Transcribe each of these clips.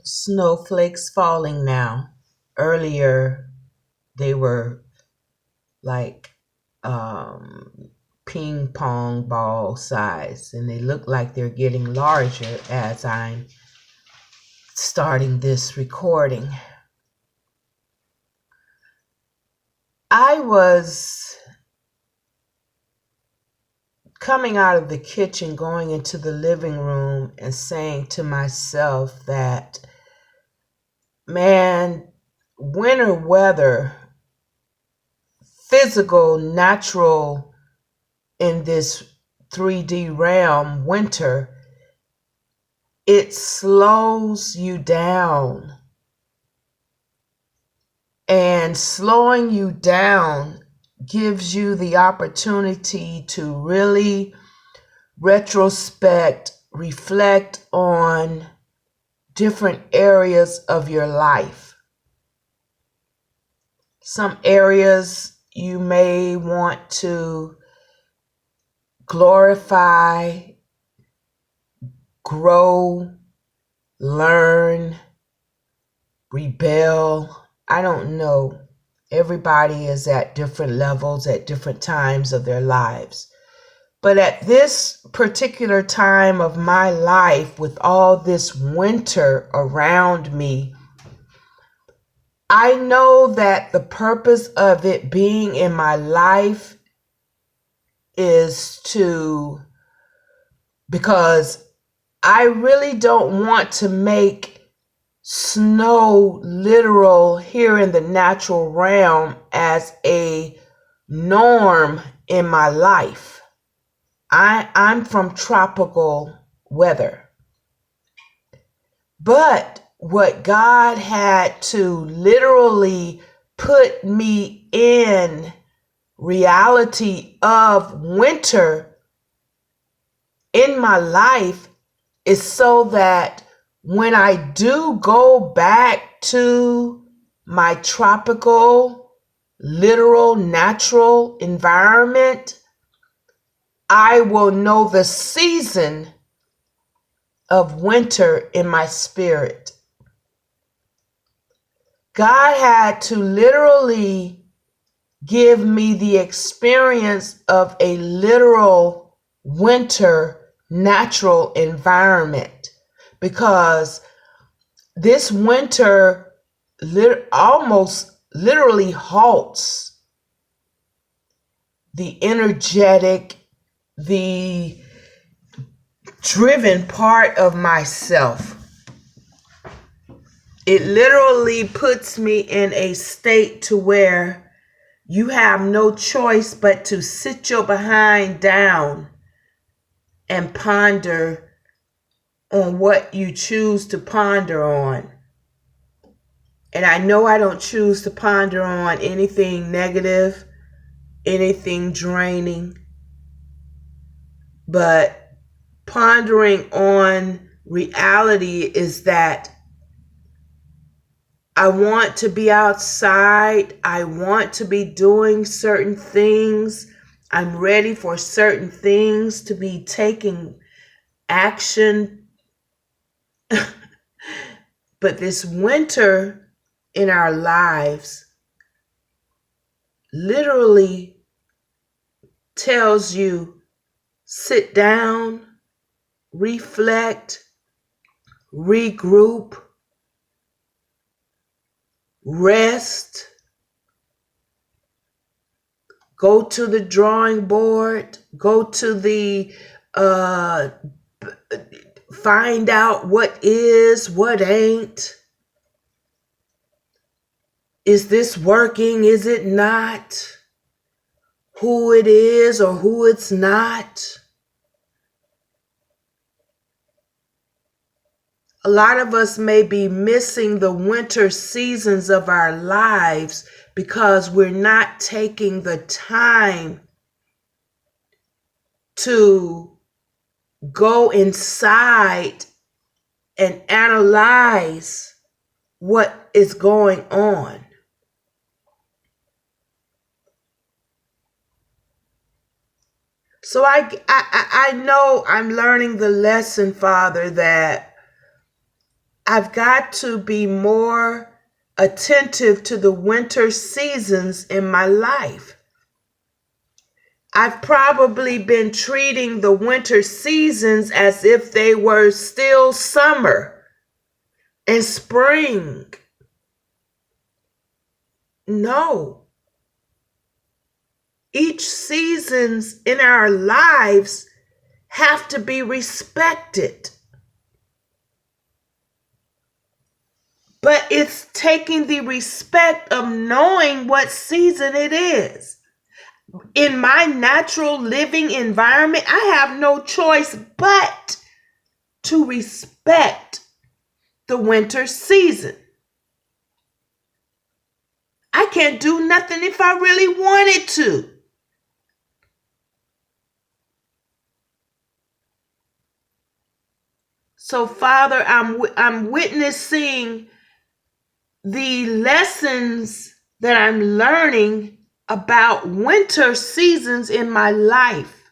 Snowflakes falling now. Earlier, they were like ping pong ball size, and they look like they're getting larger as I'm starting this recording. I was coming out of the kitchen, going into the living room, and saying to myself that, man, winter weather, physical, natural, in this 3D realm, winter, it slows you down. And slowing you down gives you the opportunity to really retrospect, reflect on different areas of your life. Some areas you may want to glorify, grow, learn, rebel. I don't know. Everybody is at different levels at different times of their lives. But at this particular time of my life, with all this winter around me, I know that the purpose of it being in my life is because I really don't want to make snow literal here in the natural realm as a norm in my life. I'm from tropical weather. But what God had to literally put me in reality of winter in my life is so that when I do go back to my tropical, literal, natural environment, I will know the season of winter in my spirit. God had to literally give me the experience of a literal winter natural environment, because this winter almost literally halts the energetic, the driven part of myself. It literally puts me in a state to where you have no choice but to sit your behind down and ponder on what you choose to ponder on. And I know I don't choose to ponder on anything negative, anything draining, but pondering on reality is that I want to be outside. I want to be doing certain things. I'm ready for certain things to be taking action. But this winter in our lives literally tells you, sit down, reflect, regroup, rest, go to the drawing board, go to the find out what is, what ain't. Is this working? Is it not? Who it is or who it's not. A lot of us may be missing the winter seasons of our lives because we're not taking the time to go inside and analyze what is going on. So I know I'm learning the lesson, Father, that I've got to be more attentive to the winter seasons in my life. I've probably been treating the winter seasons as if they were still summer and spring. No. Each seasons in our lives have to be respected. But it's taking the respect of knowing what season it is. In my natural living environment, I have no choice but to respect the winter season. I can't do nothing if I really wanted to. So, Father, I'm witnessing the lessons that I'm learning about winter seasons in my life.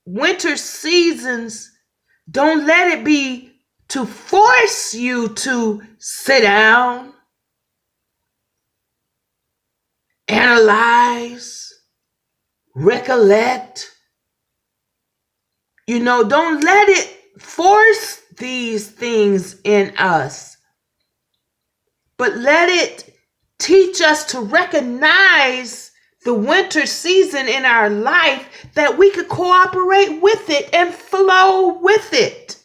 Winter seasons, don't let it be to force you to sit down, analyze, recollect. Don't let it force these things in us, but let it teach us to recognize the winter season in our life, that we could cooperate with it and flow with it.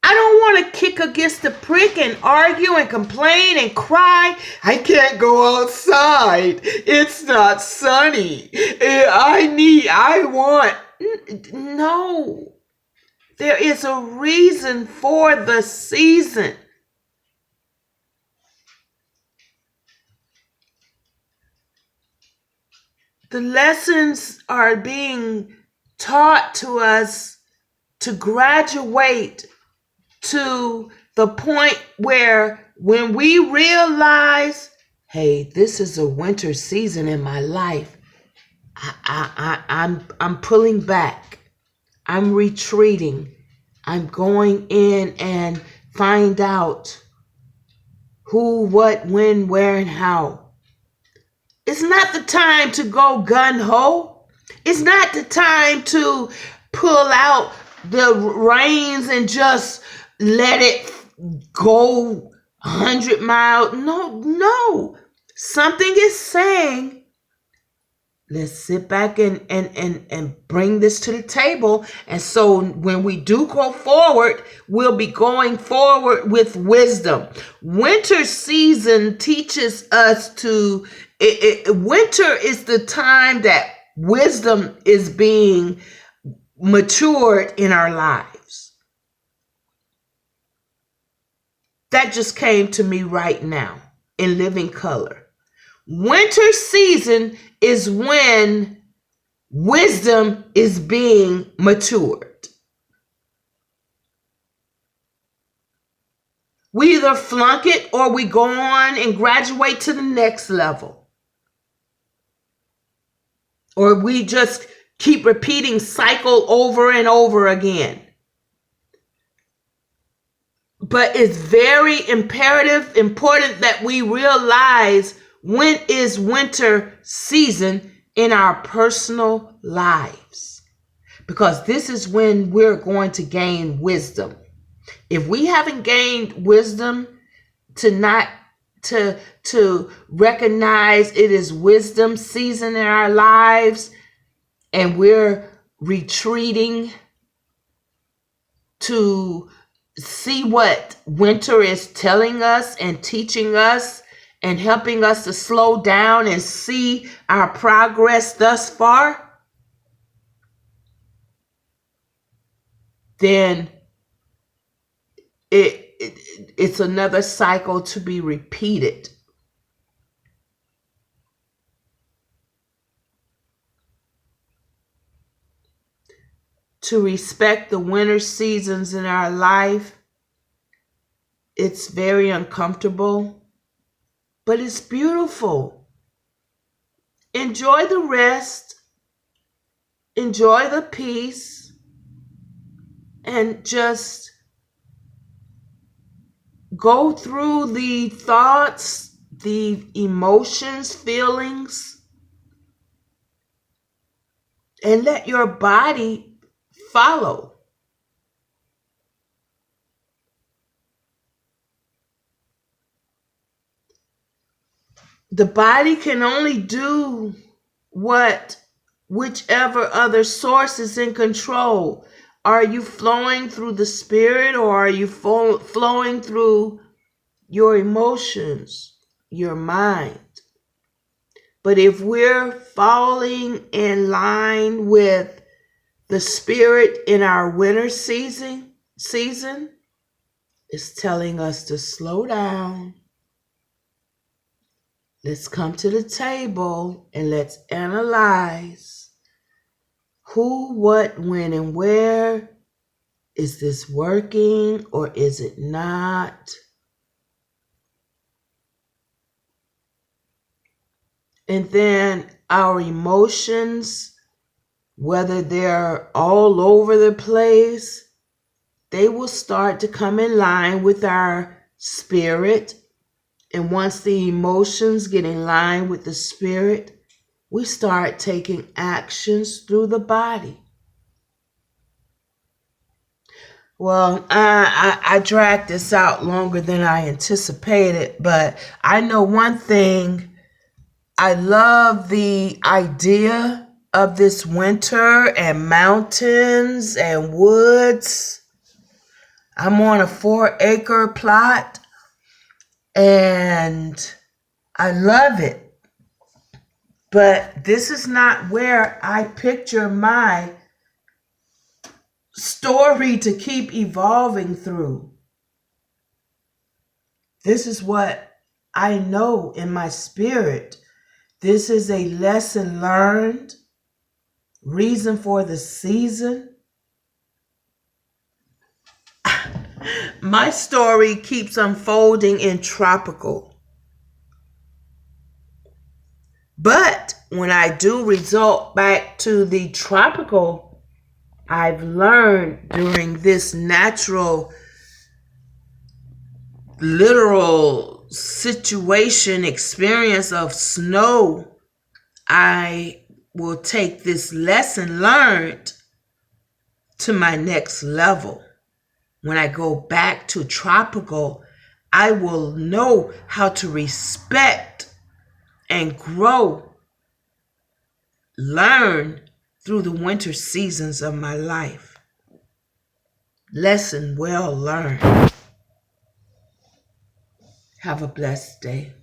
I don't want to kick against the prick and argue and complain and cry. I can't go outside. It's not sunny. No. There is a reason for the season. The lessons are being taught to us to graduate to the point where when we realize, hey, this is a winter season in my life, I'm pulling back. I'm retreating. I'm going in and find out who, what, when, where, and how. It's not the time to go gun-ho. It's not the time to pull out the reins and just let it go 100 miles. No. Something is saying, let's sit back and bring this to the table. And so when we do go forward, we'll be going forward with wisdom. Winter season teaches us winter is the time that wisdom is being matured in our lives. That just came to me right now in living color. Winter season is when wisdom is being matured. We either flunk it or we go on and graduate to the next level. Or we just keep repeating cycle over and over again. But it's very important that we realize when is winter season in our personal lives. Because this is when we're going to gain wisdom. If we haven't gained wisdom to recognize it is wisdom season in our lives, and we're retreating to see what winter is telling us and teaching us and helping us to slow down and see our progress thus far, then it's another cycle to be repeated. To respect the winter seasons in our life, it's very uncomfortable, but it's beautiful. Enjoy the rest. Enjoy the peace. and just go through the thoughts, the emotions, feelings, and let your body follow. The body can only do what whichever other source is in control. Are you flowing through the spirit, or are you flowing through your emotions, your mind? But if we're falling in line with the spirit in our winter season, it's telling us to slow down. Let's come to the table and let's analyze who, what, when, and where. Is this working or is it not? And then our emotions, whether they're all over the place, they will start to come in line with our spirit. And once the emotions get in line with the spirit, we start taking actions through the body. Well, I dragged this out longer than I anticipated, but I know one thing. I love the idea of this winter and mountains and woods. I'm on a 4-acre plot and I love it. But this is not where I picture my story to keep evolving through. This is what I know in my spirit. This is a lesson learned, reason for the season. My story keeps unfolding in tropical. But when I do resort back to the tropical, I've learned during this natural, literal situation, experience of snow, I will take this lesson learned to my next level. When I go back to tropical, I will know how to respect and grow, learn through the winter seasons of my life. Lesson well learned. Have a blessed day.